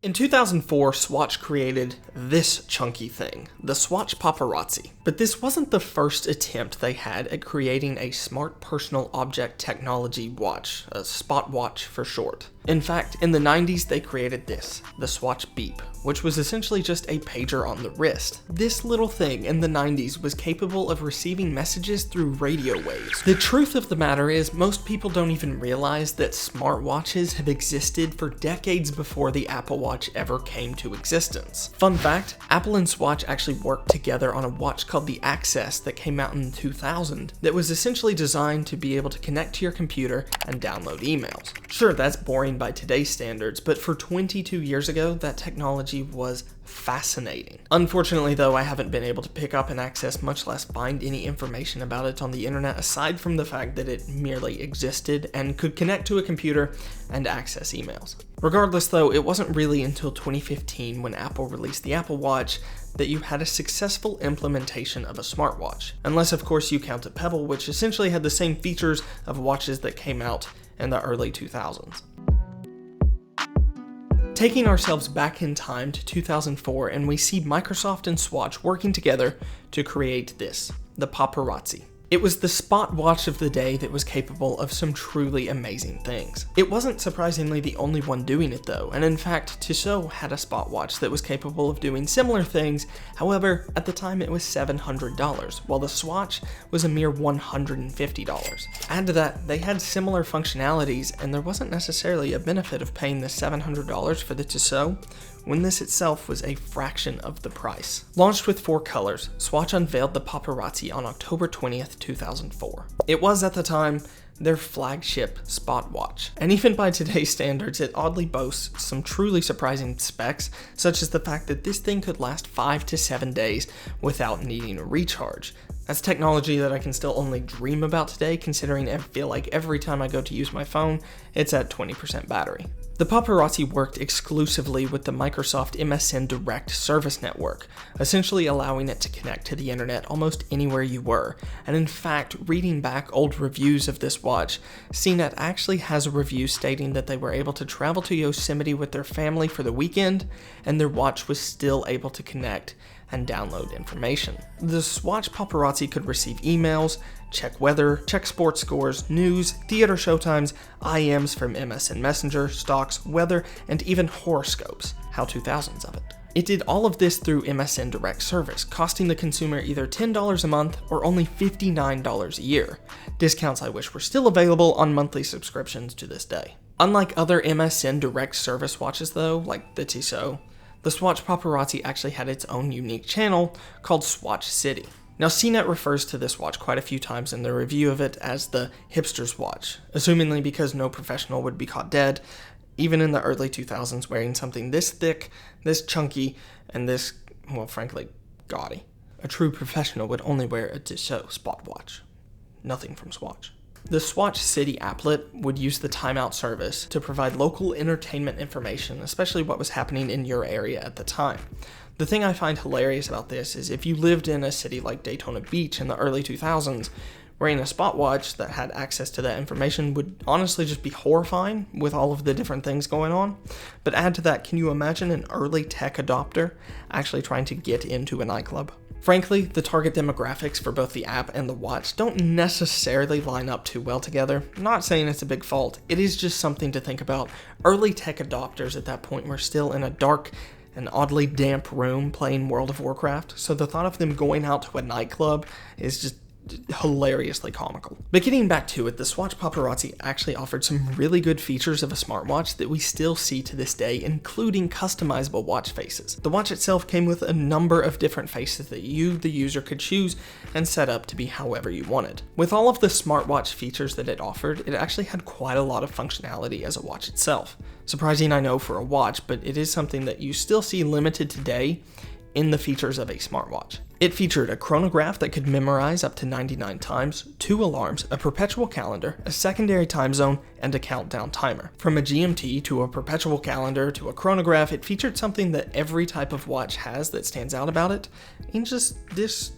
In 2004, Swatch created this chunky thing, the Swatch Paparazzi. But this wasn't the first attempt they had at creating a smart personal object technology watch, a spot watch for short. In fact, in the 90s they created this, the Swatch Beep, which was essentially just a pager on the wrist. This little thing in the 90s was capable of receiving messages through radio waves. The truth of the matter is, most people don't even realize that smartwatches have existed for decades before the Apple Watch ever came to existence. Fun fact, Apple and Swatch actually worked together on a watch called the Access that came out in 2000 that was essentially designed to be able to connect to your computer and download emails. Sure, that's boring by today's standards, but for 22 years ago, that technology was fascinating. Unfortunately though, I haven't been able to pick up an Access, much less find any information about it on the internet aside from the fact that it merely existed and could connect to a computer and access emails. Regardless though, it wasn't really until 2015 when Apple released the Apple Watch that you had a successful implementation of a smartwatch. Unless of course you count a Pebble, which essentially had the same features of watches that came out in the early 2000s. Taking ourselves back in time to 2004, and we see Microsoft and Swatch working together to create this, the Paparazzi. It was the spot watch of the day that was capable of some truly amazing things. It wasn't surprisingly the only one doing it though, and in fact, Tissot had a spot watch that was capable of doing similar things. However, at the time it was $700, while the Swatch was a mere $150. Add to that, they had similar functionalities, and there wasn't necessarily a benefit of paying the $700 for the Tissot, when this itself was a fraction of the price. Launched with 4 colors, Swatch unveiled the Paparazzi on October 20th, 2004. It was, at the time, their flagship spot watch. And even by today's standards, it oddly boasts some truly surprising specs, such as the fact that this thing could last 5 to 7 days without needing a recharge. That's technology that I can still only dream about today, considering I feel like every time I go to use my phone, it's at 20% battery. The Paparazzi worked exclusively with the Microsoft MSN Direct service network, essentially allowing it to connect to the internet almost anywhere you were. And in fact, reading back old reviews of this watch, CNET actually has a review stating that they were able to travel to Yosemite with their family for the weekend, and their watch was still able to connect and download information. The Swatch Paparazzi could receive emails, check weather, check sports scores, news, theater showtimes, IMs from MSN Messenger, stocks, weather, and even horoscopes, how 2000s of it. It did all of this through MSN Direct service, costing the consumer either $10 a month or only $59 a year. Discounts I wish were still available on monthly subscriptions to this day. Unlike other MSN Direct service watches though, like the Tissot, the Swatch Paparazzi actually had its own unique channel called Swatch City. Now, CNET refers to this watch quite a few times in their review of it as the hipster's watch, assumingly because no professional would be caught dead, even in the early 2000s, wearing something this thick, this chunky, and this, well, frankly, gaudy. A true professional would only wear a Tissot spot watch, nothing from Swatch. The Swatch City applet would use the timeout service to provide local entertainment information, especially what was happening in your area at the time. The thing I find hilarious about this is if you lived in a city like Daytona Beach in the early 2000s, wearing a spot watch that had access to that information would honestly just be horrifying with all of the different things going on. But add to that, can you imagine an early tech adopter actually trying to get into a nightclub? Frankly, the target demographics for both the app and the watch don't necessarily line up too well together. I'm not saying it's a big fault, it is just something to think about. Early tech adopters at that point were still in a dark and oddly damp room playing World of Warcraft, so the thought of them going out to a nightclub is just hilariously comical. But getting back to it, the Swatch Paparazzi actually offered some really good features of a smartwatch that we still see to this day, including customizable watch faces. The watch itself came with a number of different faces that you, the user, could choose and set up to be however you wanted. With all of the smartwatch features that it offered, it actually had quite a lot of functionality as a watch itself. Surprising, I know, for a watch, but it is something that you still see limited today in the features of a smartwatch. It featured a chronograph that could memorize up to 99 times, 2 alarms, a perpetual calendar, a secondary time zone, and a countdown timer. From a GMT to a perpetual calendar to a chronograph, it featured something that every type of watch has that stands out about it in just this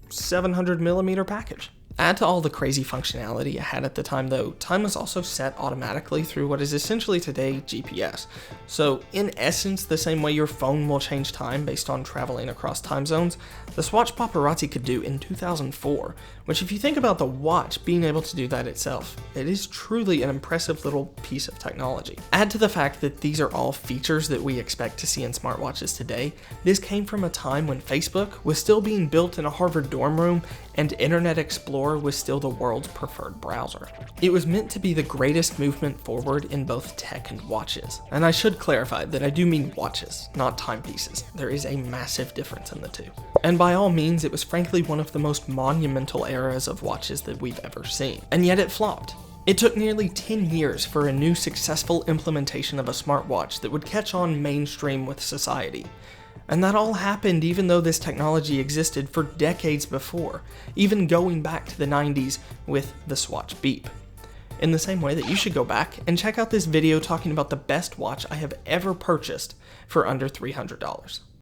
700mm package. Add to all the crazy functionality it had at the time though, time was also set automatically through what is essentially today GPS. So in essence, the same way your phone will change time based on traveling across time zones, the Swatch Paparazzi could do in 2004, which if you think about the watch being able to do that itself, it is truly an impressive little piece of technology. Add to the fact that these are all features that we expect to see in smartwatches today. This came from a time when Facebook was still being built in a Harvard dorm room and Internet Explorer was still the world's preferred browser. It was meant to be the greatest movement forward in both tech and watches. And I should clarify that I do mean watches, not timepieces. There is a massive difference in the two. And by all means, it was frankly one of the most monumental eras of watches that we've ever seen. And yet it flopped. It took nearly 10 years for a new successful implementation of a smartwatch that would catch on mainstream with society. And that all happened even though this technology existed for decades before, even going back to the 90s with the Swatch Beep. In the same way that you should go back and check out this video talking about the best watch I have ever purchased for under $300.